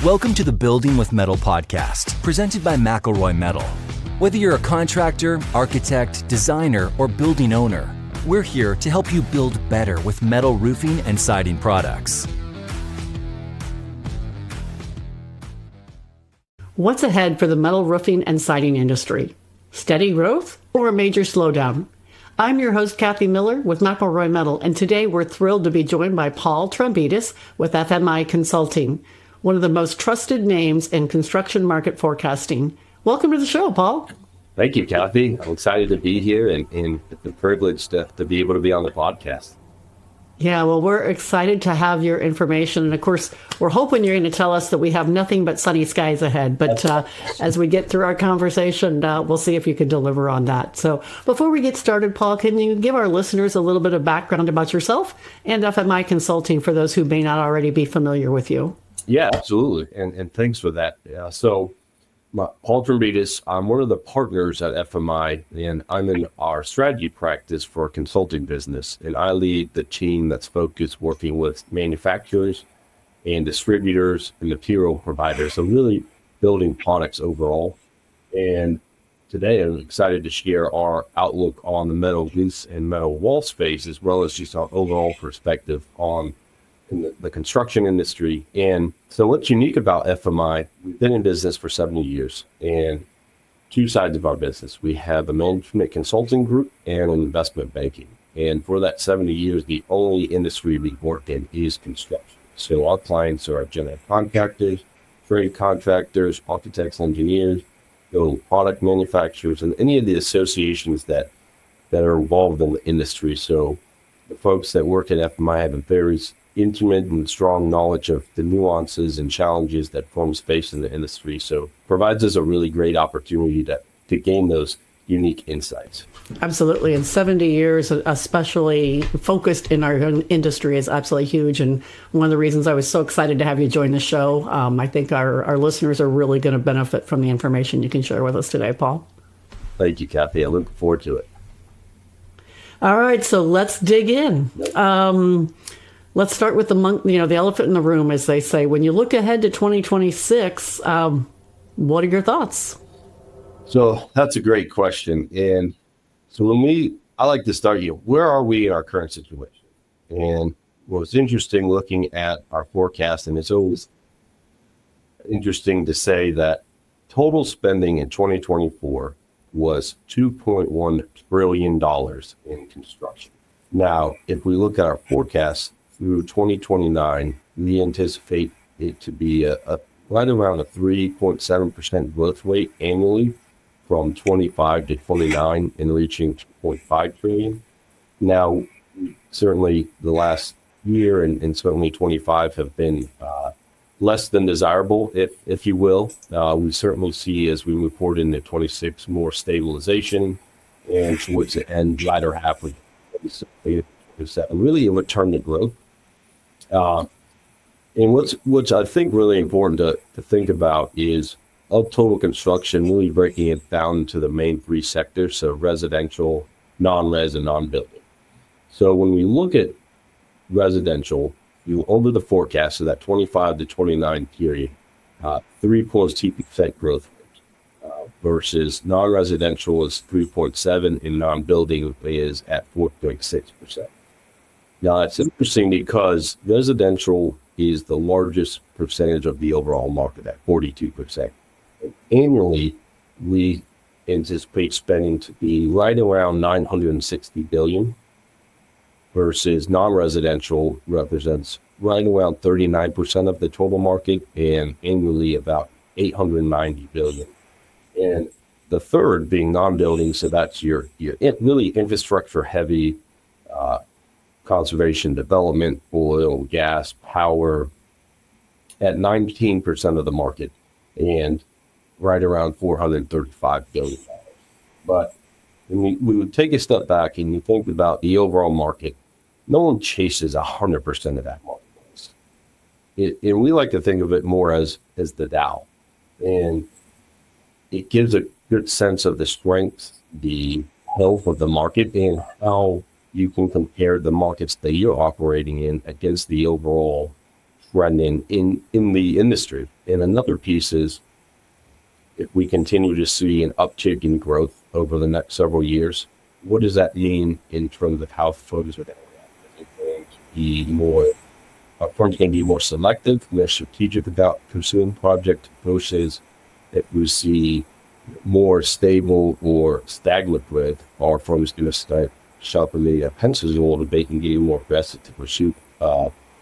Welcome to the Building with Metal podcast, presented by McElroy Metal. Whether you're a contractor, architect, designer, or building owner, we're here to help you build better with metal roofing and siding products. What's ahead for the metal roofing and siding industry? Steady growth or a major slowdown? I'm your host, Kathy Miller with McElroy Metal, and today we're thrilled to be joined by Paul Trombitas with FMI Consulting, one of the most trusted names in construction market forecasting. Welcome to the show, Paul. Thank you, Kathy. I'm excited to be here and the privilege to be able to be on the podcast. Yeah, well, we're excited to have your information. And of course, we're hoping you're going to tell us that we have nothing but sunny skies ahead. But as we get through our conversation, we'll see if you can deliver on that. So before we get started, Paul, can you give our listeners a little bit of background about yourself and FMI Consulting for those who may not already be familiar with you? Yeah, absolutely. And thanks for that. Paul Trombitas, I'm one of the partners at FMI, and I'm in our strategy practice for a consulting business. And I lead the team that's focused working with manufacturers and distributors and material providers. So really building products overall. And today I'm excited to share our outlook on the metal roofs and metal wall space, as well as just our overall perspective on the construction industry. And so what's unique about FMI, we've been in business for 70 years, and two sides of our business. We have a management consulting group and an investment banking. And for that 70 years, the only industry we've worked in is construction. So our clients are general contractors, trade contractors, architects, engineers, product manufacturers, and any of the associations that are involved in the industry. So the folks that work at FMI have a very intimate and strong knowledge of the nuances and challenges that firms face in the industry. So provides us a really great opportunity to gain those unique insights. Absolutely. And 70 years, especially focused in our industry, is absolutely huge. And one of the reasons I was so excited to have you join the show, I think our listeners are really going to benefit from the information you can share with us today, Paul. Thank you, Kathy. I look forward to it. All right. So let's dig in. Let's start with the elephant in the room, as they say. When you look ahead to 2026, what are your thoughts? So that's a great question. And so I like to start where are we in our current situation? And what's interesting looking at our forecast, and it's always interesting to say that total spending in 2024 was $2.1 trillion in construction. Now, if we look at our forecast, through 2029, we anticipate it to be right around a 3.7% growth rate annually from 25 to 29 and reaching 2.5 trillion. Now, certainly the last year and certainly 25 have been less than desirable, if you will. We certainly see as we move forward into 26 more stabilization, and towards the end, latter half of 27, really a return to growth. And what's I think really important to think about is of total construction, really breaking it down into the main three sectors, so residential, non-res, and non-building. So when we look at residential, over the forecast of that 25 to 29 period, 3.2% growth rate versus non-residential is 3.7% and non-building is at 4.6%. Now, it's interesting because residential is the largest percentage of the overall market at 42%. And annually, we anticipate spending to be right around $960 billion versus non-residential represents right around 39% of the total market and annually about $890 billion. And the third being non-building, so that's your really infrastructure heavy, conservation development, oil, gas, power, at 19% of the market and right around $435 billion. But when we would take a step back and you think about the overall market, no one chases 100% of that marketplace. And we like to think of it more as the Dow. And it gives a good sense of the strength, the health of the market, and how you can compare the markets that you're operating in against the overall trend in the industry. And another piece is, if we continue to see an uptick in growth over the next several years, what does that mean in terms of how firms are going to be more? Firms can be more selective, less strategic about pursuing project versus if we see more stable or stagnant growth, our firms going to start sharpening their pencils a little bit and getting more aggressive to pursue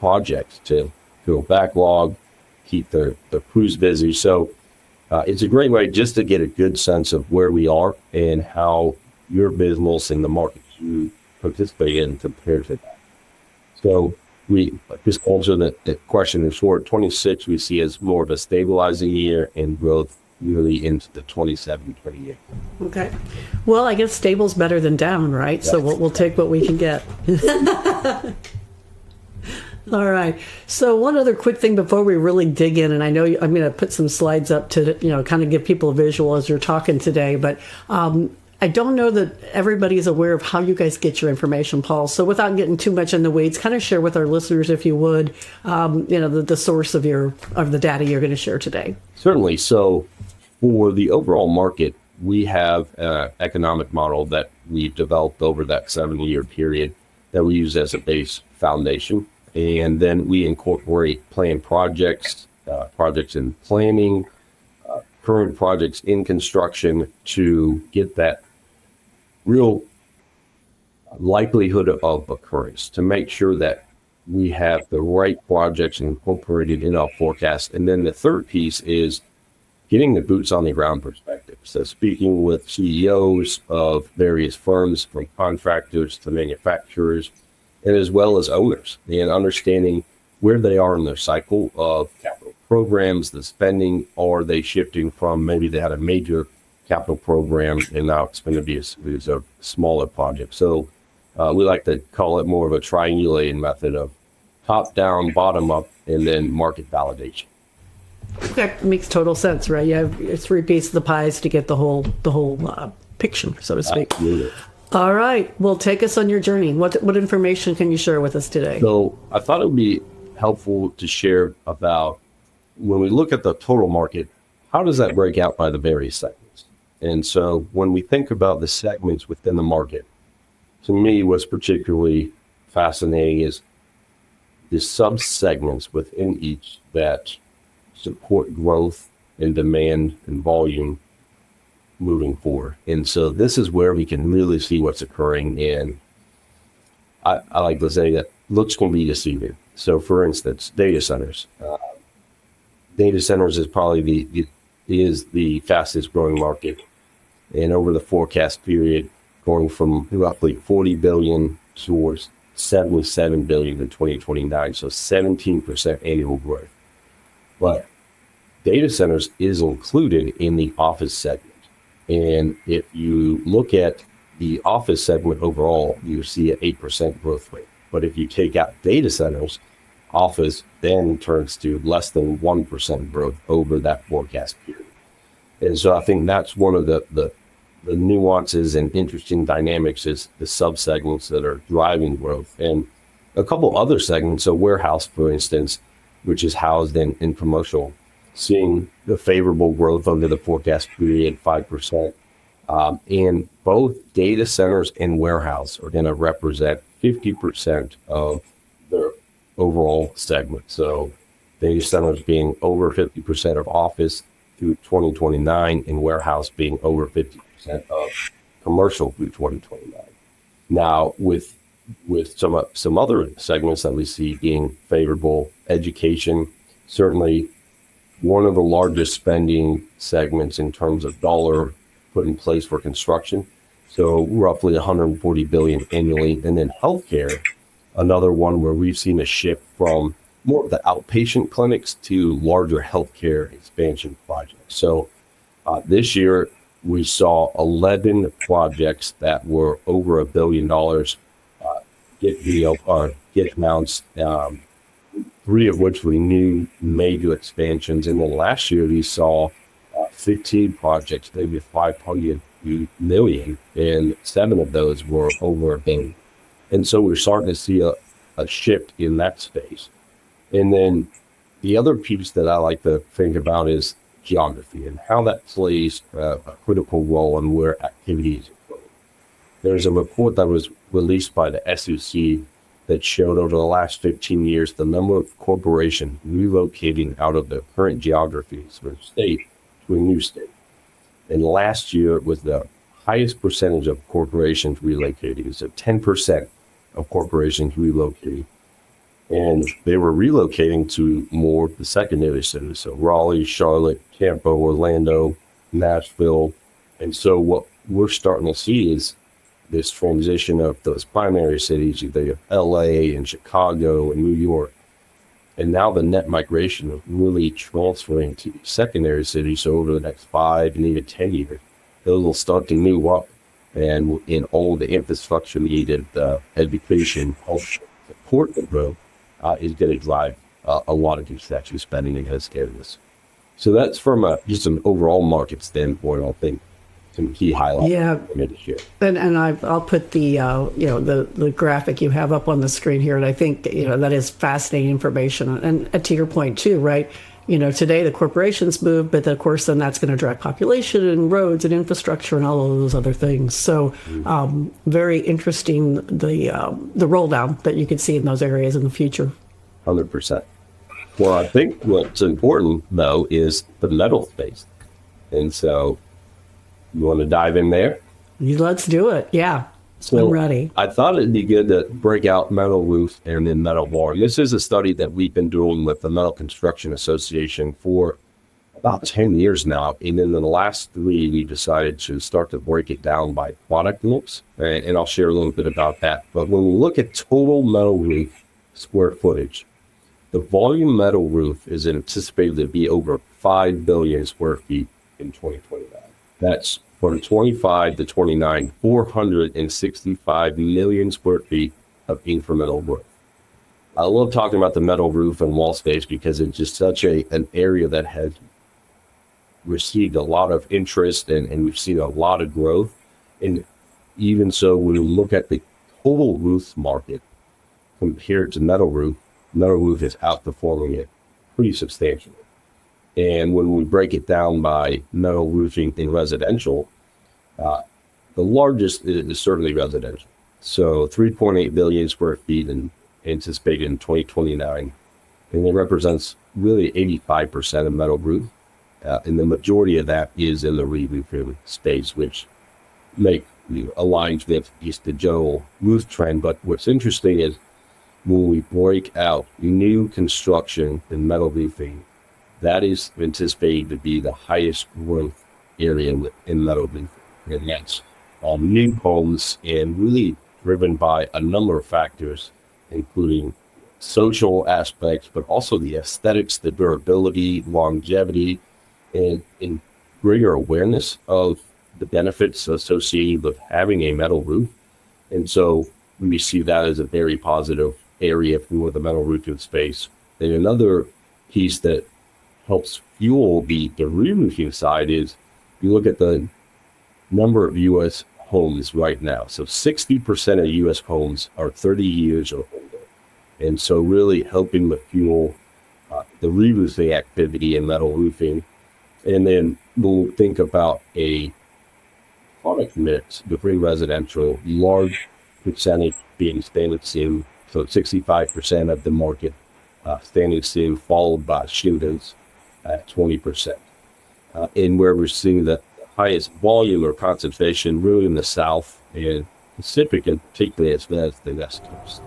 projects to fill backlog, keep their crews busy. So it's a great way just to get a good sense of where we are and how your business and the market you participate in compared to that. So we just answer the question in short. 26 we see as more of a stabilizing year and growth really into the 27, 28. Okay. Well, I guess stable's better than down, right? So we'll take what we can get. All right. So one other quick thing before we really dig in, and I know I'm going to put some slides up to, kind of give people a visual as you're talking today, but I don't know that everybody is aware of how you guys get your information, Paul. So without getting too much in the weeds, kind of share with our listeners, if you would, the source of the data you're going to share today. Certainly. So for the overall market, we have an economic model that we developed over that 7-year period that we use as a base foundation. And then we incorporate planned projects, projects in planning, current projects in construction to get that real likelihood of occurrence, to make sure that we have the right projects incorporated in our forecast. And then the third piece is getting the boots on the ground perspective. So speaking with CEOs of various firms, from contractors to manufacturers, and as well as owners, and understanding where they are in their cycle of capital programs, the spending. Are they shifting from maybe they had a major capital program and now it's going to be a smaller project? So we like to call it more of a triangulating method of top down, bottom up, and then market validation. Okay, makes total sense, right? You have 3 pieces of the pies to get the whole picture, so to speak. Absolutely. All right. Well, take us on your journey. What information can you share with us today? So I thought it would be helpful to share about, when we look at the total market, how does that break out by the various segments? And so when we think about the segments within the market, to me, what's particularly fascinating is the sub-segments within each that support growth and demand and volume moving forward. And so this is where we can really see what's occurring. And I like to say that looks can be deceiving. So for instance, data centers. Data centers is probably the fastest growing market. And over the forecast period, going from roughly 40 billion towards 77 billion in 2029. So 17% annual growth. But data centers is included in the office segment. And if you look at the office segment overall, you see an 8% growth rate. But if you take out data centers, office then turns to less than 1% growth over that forecast period. And so I think that's one of the nuances and interesting dynamics is the subsegments that are driving growth. And a couple other segments, so warehouse, for instance, which is housed in commercial, seeing the favorable growth under the forecast period, 5%. And both data centers and warehouse are going to represent 50% of their overall segment. So data centers being over 50% of office through 2029, and warehouse being over 50% of commercial through 2029. Now, with some other segments that we see being favorable, education, certainly one of the largest spending segments in terms of dollar put in place for construction. So roughly 140 billion annually. And then healthcare, another one where we've seen a shift from more of the outpatient clinics to larger healthcare expansion projects. So this year we saw 11 projects that were over $1 billion get announced. 3 of which we knew major expansions. And then last year we saw 15 projects, maybe 500 million, and 7 of those were over $1 billion. And so we're starting to see a shift in that space. And then the other piece that I like to think about is geography and how that plays a critical role in where activities are going. There's a report that was released by the SEC that showed over the last 15 years the number of corporations relocating out of the current geographies or state to a new state. And last year it was the highest percentage of corporations relocating. So 10% of corporations relocating. And they were relocating to more the secondary cities. So Raleigh, Charlotte, Tampa, Orlando, Nashville. And so what we're starting to see is this transition of those primary cities, either LA and Chicago and New York. And now the net migration of really transferring to secondary cities. So over the next 5 and even 10 years, those will start to move up. And in all the infrastructure needed, education, health, support the growth is going to drive a lot of construction spending in those areas. So that's from just an overall market standpoint, I think. Some key highlights. Yeah, and I'll put the the graphic you have up on the screen here, and I think that is fascinating information. And to your point too, right? Today the corporations move, but of course then that's going to drive population and roads and infrastructure and all of those other things. So very interesting the roll down that you can see in those areas in the future. 100%. Well, I think what's important though is the metal space, and so. You want to dive in there? Let's do it. Yeah. So I'm ready. I thought it'd be good to break out metal roof and then metal bar. This is a study that we've been doing with the Metal Construction Association for about 10 years now. And in the last 3, we decided to start to break it down by product mix. And I'll share a little bit about that. But when we look at total metal roof square footage, the volume metal roof is anticipated to be over 5 billion square feet in 2029. That's from 25 to 29, 465 million square feet of incremental growth. I love talking about the metal roof and wall space because it's just such an area that has received a lot of interest and we've seen a lot of growth. And even so, when you look at the total roof market compared to metal roof is outperforming it pretty substantially. And when we break it down by metal roofing in residential, the largest is certainly residential. So 3.8 billion square feet anticipated in 2029. And it represents really 85% of metal roof. And the majority of that is in the re-roofing space, which aligns with just the general roof trend. But what's interesting is when we break out new construction in metal roofing, that is anticipated to be the highest growth area in metal roofing. And that's new homes and really driven by a number of factors, including social aspects, but also the aesthetics, the durability, longevity, and greater awareness of the benefits associated with having a metal roof. And so we see that as a very positive area for the metal roofing space. And another piece that helps fuel the re-roofing side is you look at the number of U.S. homes right now. So 60% of U.S. homes are 30 years or older. And so really helping to fuel the re-roofing activity in metal roofing. And then we'll think about a product mix between residential, large percentage being stainless steel. So 65% of the market stainless steel, followed by shingles at 20%. And where we're seeing the highest volume or concentration really in the South and Pacific, and particularly as well as the West Coast.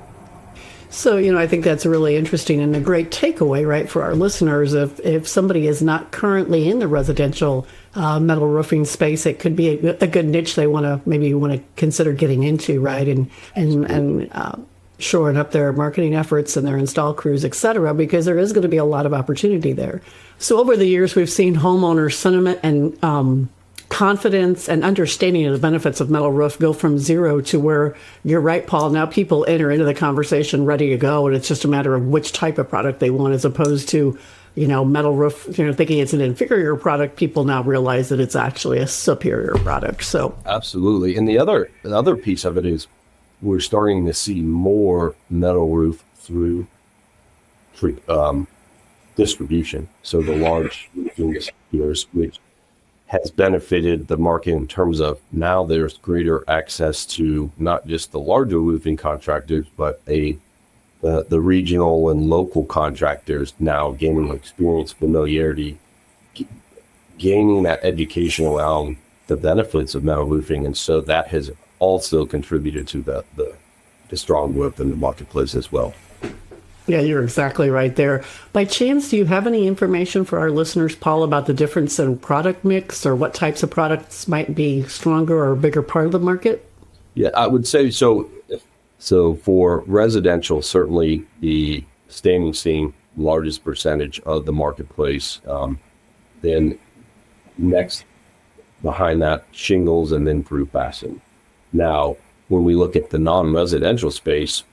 So, I think that's really interesting and a great takeaway, right, for our listeners. If somebody is not currently in the residential metal roofing space, it could be a good niche they want to consider getting into, right, and shoring up their marketing efforts and their install crews, et cetera, because there is going to be a lot of opportunity there. So over the years, we've seen homeowners' sentiment and confidence and understanding of the benefits of metal roof go from zero to where, you're right, Paul, now people enter into the conversation ready to go, and it's just a matter of which type of product they want, as opposed to, metal roof, thinking it's an inferior product. People now realize that it's actually a superior product. So absolutely. And the other piece of it is we're starting to see more metal roof through distribution. So the large roofing distributors, which has benefited the market in terms of now there's greater access to not just the larger roofing contractors, but the regional and local contractors now gaining experience, familiarity, gaining that education around the benefits of metal roofing. And so that has also contributed to the strong growth in the marketplace as well. Yeah, you're exactly right there. By chance, do you have any information for our listeners, Paul, about the difference in product mix or what types of products might be stronger or a bigger part of the market? Yeah, I would say so. So for residential, certainly the standing seam, largest percentage of the marketplace. Then next behind that, shingles, and then through-fastened. Now, when we look at the non-residential space,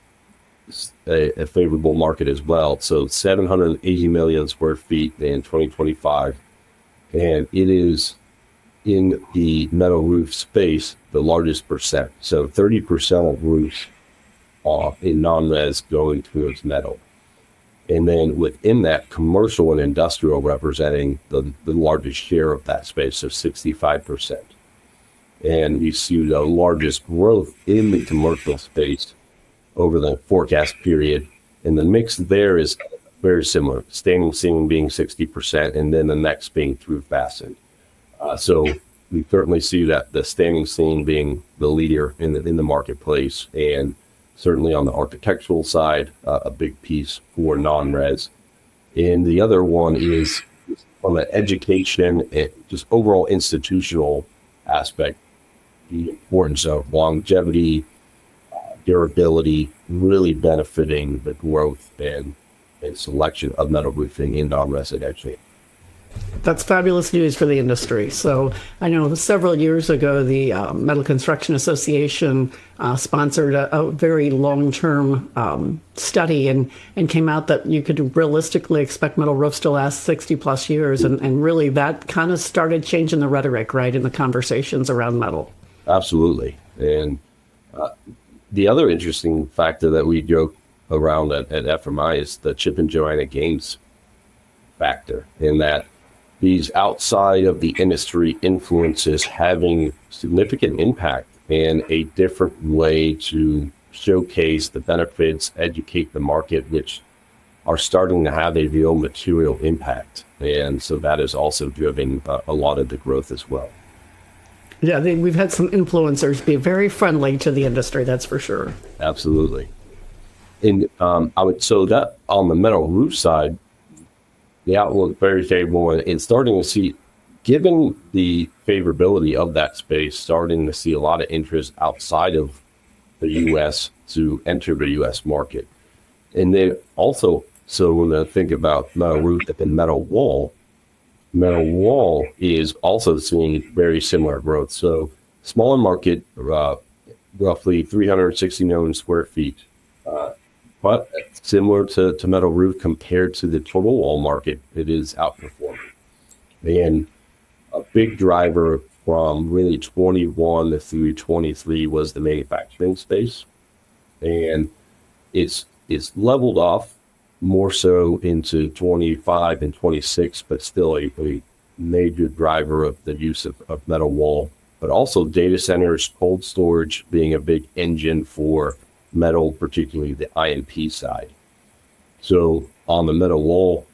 a favorable market as well. So 780 million square feet in 2025. And it is in the metal roof space, the largest percent. So 30% of roofs are in non-res going towards metal. And then within that, commercial and industrial representing the largest share of that space, so 65%. And you see the largest growth in the commercial space over the forecast period. And the mix there is very similar, standing seam being 60%, and then the next being through-fastened. So we certainly see that the standing seam being the leader in the marketplace, and certainly on the architectural side, a big piece for non-res. And the other one is on the education and just overall institutional aspect, the importance of longevity, durability, really benefiting the growth and selection of metal roofing in non-residential. That's fabulous news for the industry. So I know several years ago, the Metal Construction Association sponsored a very long-term study and came out that you could realistically expect metal roofs to last 60 plus years. And really that kind of started changing the rhetoric, right, in the conversations around metal. Absolutely. And the other interesting factor that we joke around at FMI is the Chip and Joanna Gaines factor, in that these outside of the industry influences having significant impact and a different way to showcase the benefits, educate the market, which are starting to have a real material impact. And so that is also driven a lot of the growth as well. Yeah, we've had some influencers be very friendly to the industry, that's for sure. Absolutely. And so that on the metal roof side, the outlook very favorable, and starting to see, given the favorability of that space, starting to see a lot of interest outside of the U.S. to enter the U.S. market. And then also, so when I think about metal roof and metal wall is also seeing very similar growth. So smaller market, roughly 360 million square feet. But similar to metal roof compared to the total wall market, it is outperforming. And a big driver from really 21 through 23 was the manufacturing space. And it's leveled off more so into 25 and 26, but still a major driver of the use of metal wall. But also data centers, cold storage being a big engine for metal, particularly the IMP side. So on the metal wall,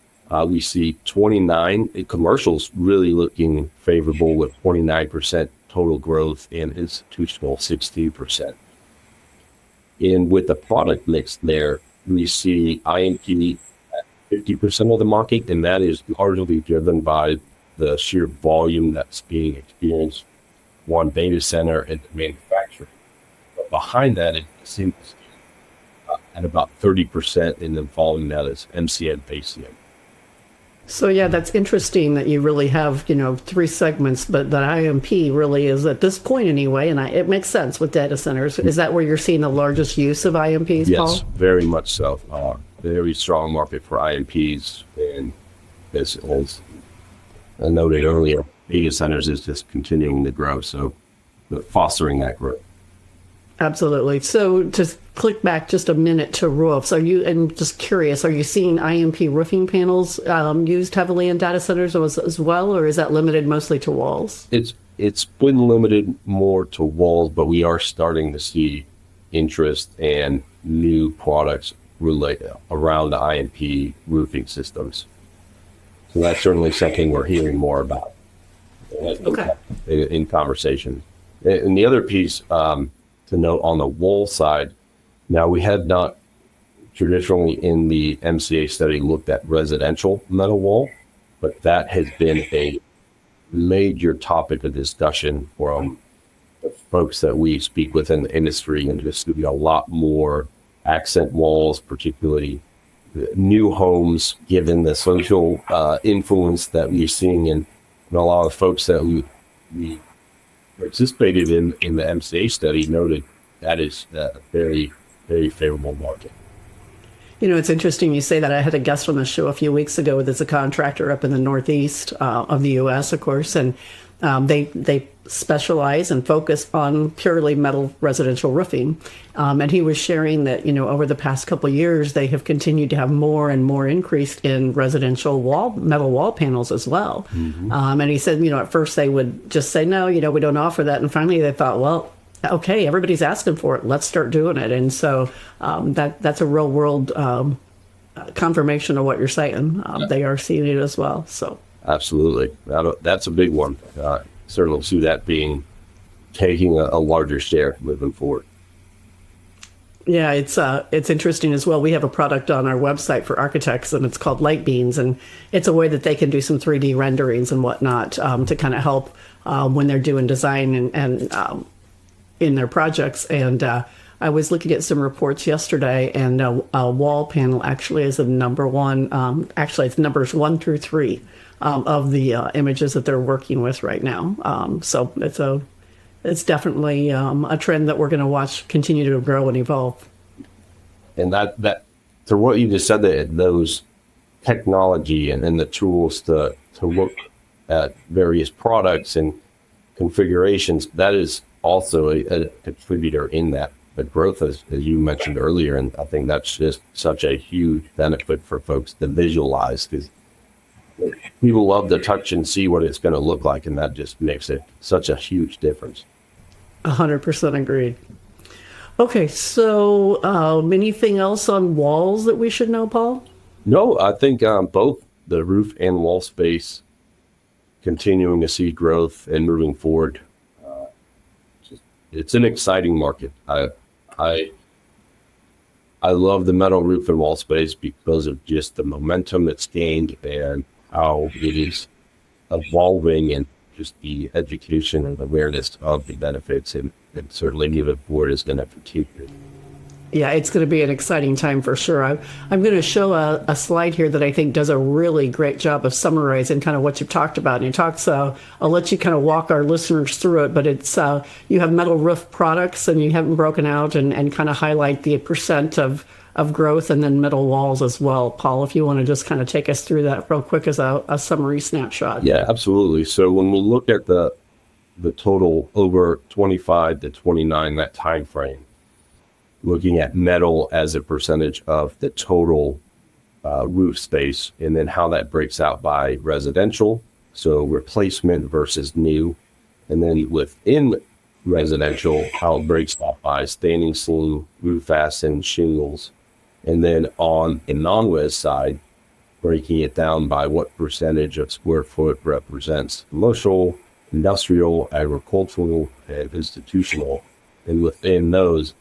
we see 29 commercials really looking favorable with 29% total growth and institutional 16%. And with the product mix there, we see IMP at 50% of the market, and that is largely driven by the sheer volume that's being experienced on data center and manufacturing. But behind that, it seems at about 30%, and then following that is MCN, ACN. So yeah, that's interesting that you really have, three segments, but the IMP really is at this point anyway, and it makes sense with data centers. Is that where you're seeing the largest use of IMPs, Paul? Yes, very much so. Very strong market for IMPs, and as I noted earlier, data centers is just continuing to grow, so fostering that growth. Absolutely. So to click back just a minute to roofs, and just curious, are you seeing IMP roofing panels used heavily in data centers as well, or is that limited mostly to walls? It's been limited more to walls, but we are starting to see interest and new products around the IMP roofing systems. So that's certainly something we're hearing more about in conversation. And the other piece to note on the wall side, now we had not traditionally in the MCA study looked at residential metal wall, but that has been a major topic of discussion from the folks that we speak with in the industry, and just a lot more accent walls, particularly new homes, given the social influence that we're seeing in a lot of folks that we participated in the MCA study noted that is a very, very favorable market. It's interesting you say that. I had a guest on the show a few weeks ago that's a contractor up in the Northeast of the U.S., of course, and they specialize and focus on purely metal residential roofing. And he was sharing that, over the past couple of years, they have continued to have more and more increase in residential metal wall panels as well. Mm-hmm. And he said, at first they would just say, no, we don't offer that. And finally they thought, well, okay, everybody's asking for it. Let's start doing it. And so that's a real world confirmation of what you're saying. They are seeing it as well. So absolutely, that's a big one. Certainly see that taking a larger share moving forward. Yeah, it's interesting as well. We have a product on our website for architects, and it's called Light Beams, and it's a way that they can do some 3D renderings and whatnot to kind of help when they're doing design and in their projects. And I was looking at some reports yesterday, and a wall panel actually is the number one. Actually, it's numbers 1 through 3 of the images that they're working with right now. So it's definitely a trend that we're going to watch continue to grow and evolve. And that to what you just said, that those technology and the tools to look at various products and configurations, that is also a contributor in that. But growth, as you mentioned earlier, and I think that's just such a huge benefit for folks to visualize, because people love to touch and see what it's going to look like, and that just makes it such a huge difference. 100% agreed. Okay, so anything else on walls that we should know, Paul? No, I think both the roof and wall space continuing to see growth and moving forward. It's an exciting market. I love the metal roof and wall space because of just the momentum it's gained and how it is evolving, and just the education and awareness of the benefits, and certainly moving forward is going to continue. Yeah, it's going to be an exciting time for sure. I'm going to show a slide here that I think does a really great job of summarizing kind of what you've talked about. And I'll let you kind of walk our listeners through it, but it's you have metal roof products, and you have them broken out and kind of highlight the percent of growth, and then metal walls as well. Paul, if you want to just kind of take us through that real quick as a summary snapshot. Yeah, absolutely. So when we look at the total over 25 to 29, that time frame, looking at metal as a percentage of the total roof space, and then how that breaks out by residential, so replacement versus new, and then within residential, how it breaks out by standing seam, roof fastened, shingles, and then on the non-res side, breaking it down by what percentage of square foot represents commercial, industrial, agricultural, and institutional, and within those,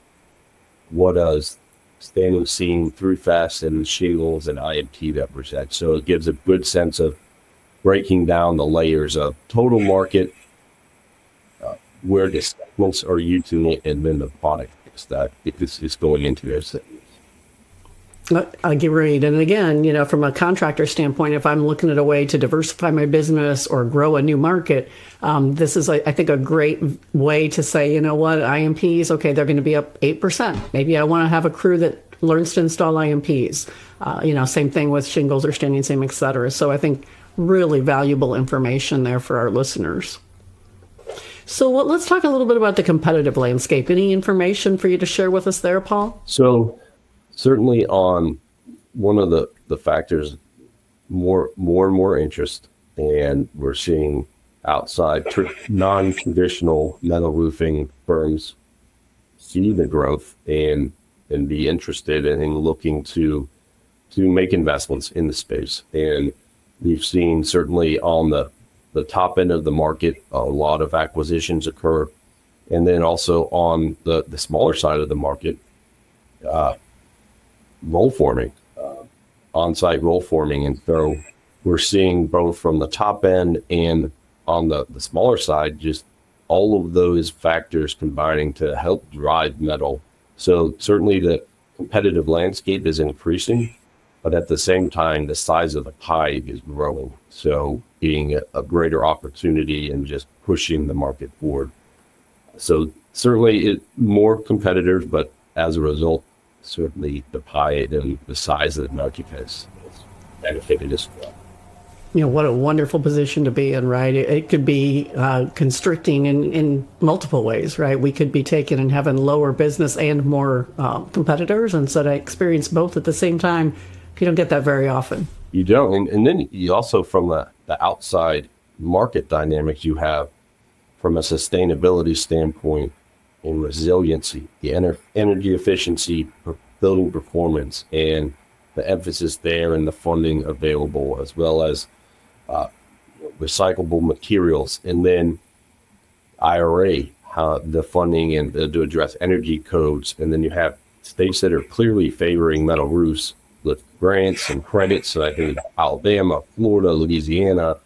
what does standing seam, through-fastened, shingles, and IMT represent? So it gives a good sense of breaking down the layers of total market, where the segments are using it, and then the product that is going into it. Agreed. And again, from a contractor standpoint, if I'm looking at a way to diversify my business or grow a new market, this is, I think, a great way to say, you know what, IMPs, okay, they're going to be up 8%. Maybe I want to have a crew that learns to install IMPs. Same thing with shingles or standing seam, et cetera. So I think really valuable information there for our listeners. So let's talk a little bit about the competitive landscape. Any information for you to share with us there, Paul? So certainly on one of the factors, more and more interest, and we're seeing outside non-traditional metal roofing firms see the growth and be interested in looking to make investments in the space. And we've seen certainly on the top end of the market, a lot of acquisitions occur. And then also on the smaller side of the market, roll forming, on-site roll forming. And so we're seeing both from the top end and on the smaller side, just all of those factors combining to help drive metal. So certainly the competitive landscape is increasing, but at the same time, the size of the pie is growing. So being a greater opportunity and just pushing the market forward. So certainly more competitors, but as a result, certainly the pie and the size of the market has benefited as well. What a wonderful position to be in, right? It could be constricting in multiple ways, right? We could be taking and having lower business and more competitors. And so to experience both at the same time, you don't get that very often. You don't. And then you also, from the outside market dynamics you have, from a sustainability standpoint and resiliency, the energy efficiency, building performance, and the emphasis there and the funding available, as well as recyclable materials, and then IRA, the funding and to address energy codes. And then you have states that are clearly favoring metal roofs with grants and credits. So I think Alabama, Florida, Louisiana,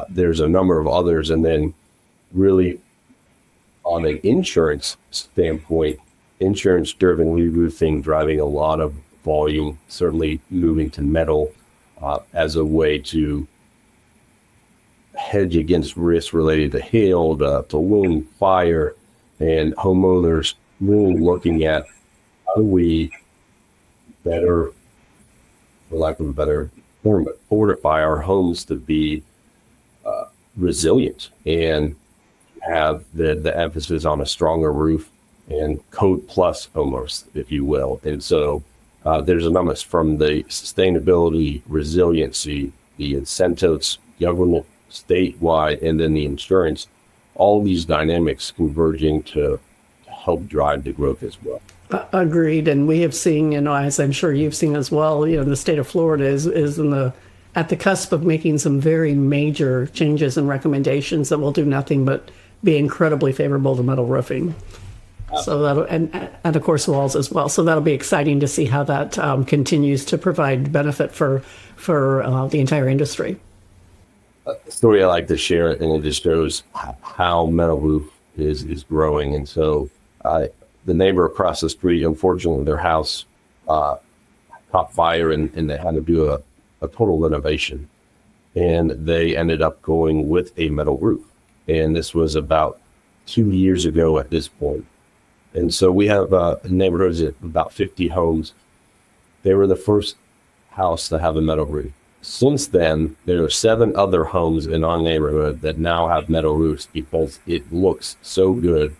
there's a number of others. And then really on an insurance standpoint, insurance-driven re-roofing driving a lot of volume, certainly moving to metal as a way to hedge against risks related to hail, to wind, fire, and homeowners really looking at how do we better, for lack of a better term, fortify our homes to be resilient and have the emphasis on a stronger roof and code plus almost, if you will. And so there's a number from the sustainability, resiliency, the incentives, government, statewide, and then the insurance, all these dynamics converging to help drive the growth as well. Agreed. And we have seen, as I'm sure you've seen as well, the state of Florida is at the cusp of making some very major changes and recommendations that will do nothing but be incredibly favorable to metal roofing. So that'll, and of course walls as well. So that'll be exciting to see how that continues to provide benefit for the entire industry. A story I like to share, and it just shows how metal roof is growing. And so the neighbor across the street, unfortunately, their house caught fire and they had to do a total renovation. And they ended up going with a metal roof. And this was about 2 years ago at this point. And so we have neighborhoods of about 50 homes. They were the first house to have a metal roof. Since then, there are 7 other homes in our neighborhood that now have metal roofs because it looks so good.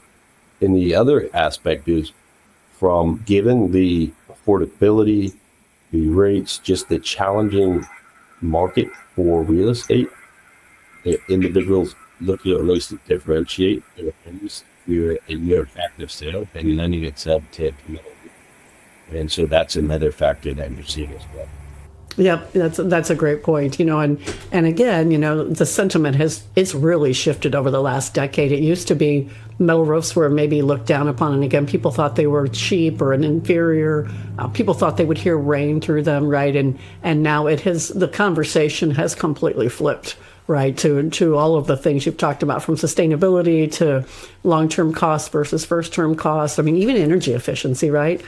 And the other aspect is from given the affordability, the rates, just the challenging market for real estate, individuals look at ways to differentiate their homes through a more attractive sale and lending itself to metal roof. And so that's another factor that you're seeing as well. Yeah, that's a great point. And again, the sentiment it's really shifted over the last decade. It used to be metal roofs were maybe looked down upon, and again, people thought they were cheap or an inferior. People thought they would hear rain through them, right? And now the conversation has completely flipped, right, to all of the things you've talked about, from sustainability to long-term costs versus first-term costs. I mean, even energy efficiency, right?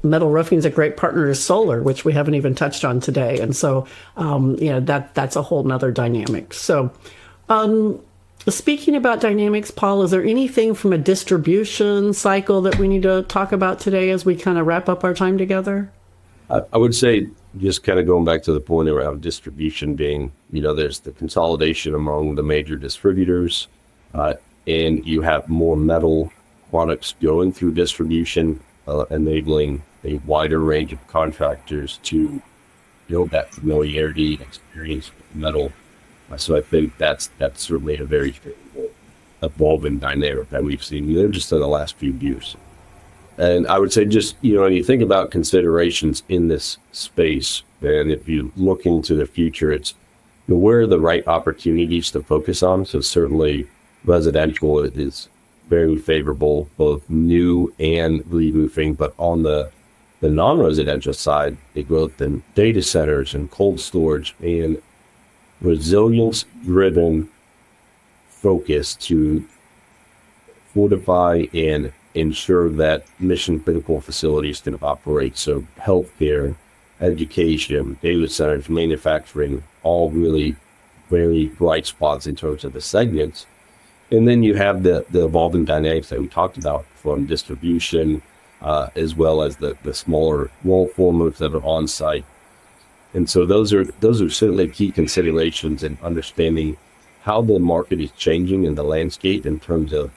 Metal roofing is a great partner to solar, which we haven't even touched on today. And so, that's a whole nother dynamic. So, speaking about dynamics, Paul, is there anything from a distribution cycle that we need to talk about today as we kind of wrap up our time together? I would say, just kind of going back to the point around distribution being, there's the consolidation among the major distributors. and you have more metal products going through distribution, enabling a wider range of contractors to build that familiarity and experience with metal. So I think that's certainly a very favorable evolving dynamic that we've seen just in the last few years. And I would say just, when you think about considerations in this space, and if you look into the future, it's where are the right opportunities to focus on? So certainly residential is very favorable, both new and re-roofing, but on the non-residential side, the growth in data centers and cold storage and resilience-driven focus to fortify and ensure that mission-critical facilities can operate. So healthcare, education, data centers, manufacturing, all really very bright spots in terms of the segments. And then you have the evolving dynamics that we talked about from distribution, as well as the smaller roll formers that are on site. And so those are certainly key considerations in understanding how the market is changing in the landscape in terms of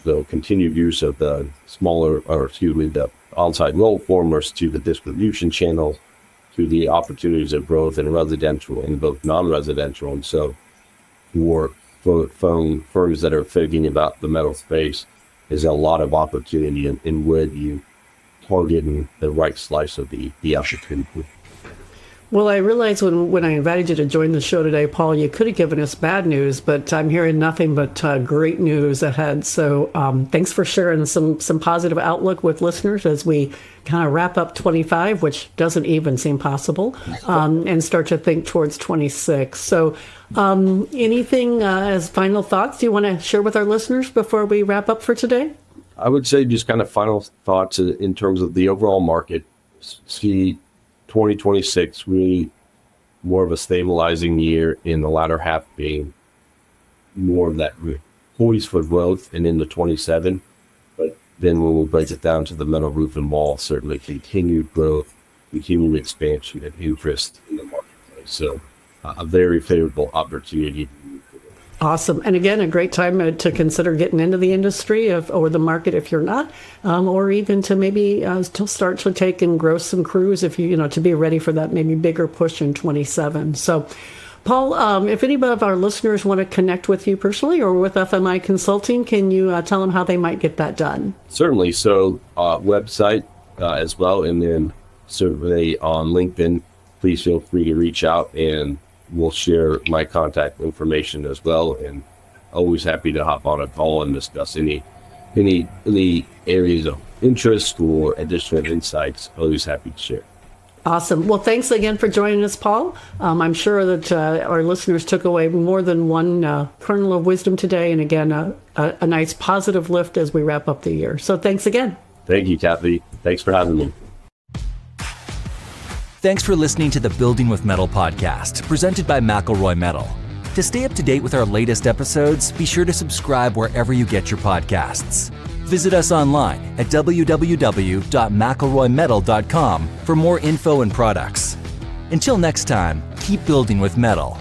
the continued use of the the on-site roll formers to the distribution channels, to the opportunities of growth in residential and both non-residential. And so for firms that are thinking about the metal space, there's a lot of opportunity in where you targeting the right slice of the opportunity. Well, I realized when I invited you to join the show today, Paul, you could have given us bad news, but I'm hearing nothing but great news ahead. So thanks for sharing some positive outlook with listeners as we kind of wrap up 25, which doesn't even seem possible, and start to think towards 26. So anything as final thoughts you want to share with our listeners before we wrap up for today? I would say just kind of final thoughts in terms of the overall market. See 2026 really more of a stabilizing year, in the latter half being more of that poise for growth and into 27. But then when we break it down to the metal roof and wall, certainly continued growth, continued expansion and interest in the marketplace. So a very favorable opportunity. Awesome. And again, a great time to consider getting into the industry or the market if you're not, or even to maybe to start to take and grow some crews if to be ready for that maybe bigger push in 27. So, Paul, if any of our listeners want to connect with you personally or with FMI Consulting, can you tell them how they might get that done? Certainly. So website as well, and then certainly on LinkedIn, please feel free to reach out and we'll share my contact information as well, and always happy to hop on a call and discuss any areas of interest or additional insights. Always happy to share. Awesome. Well, thanks again for joining us, Paul. I'm sure that our listeners took away more than one kernel of wisdom today, and again, a nice positive lift as we wrap up the year. So thanks again. Thank you, Kathy. Thanks for having me. Thanks for listening to the Building with Metal podcast, presented by McElroy Metal. To stay up to date with our latest episodes, be sure to subscribe wherever you get your podcasts. Visit us online at www.mcelroymetal.com for more info and products. Until next time, keep building with metal.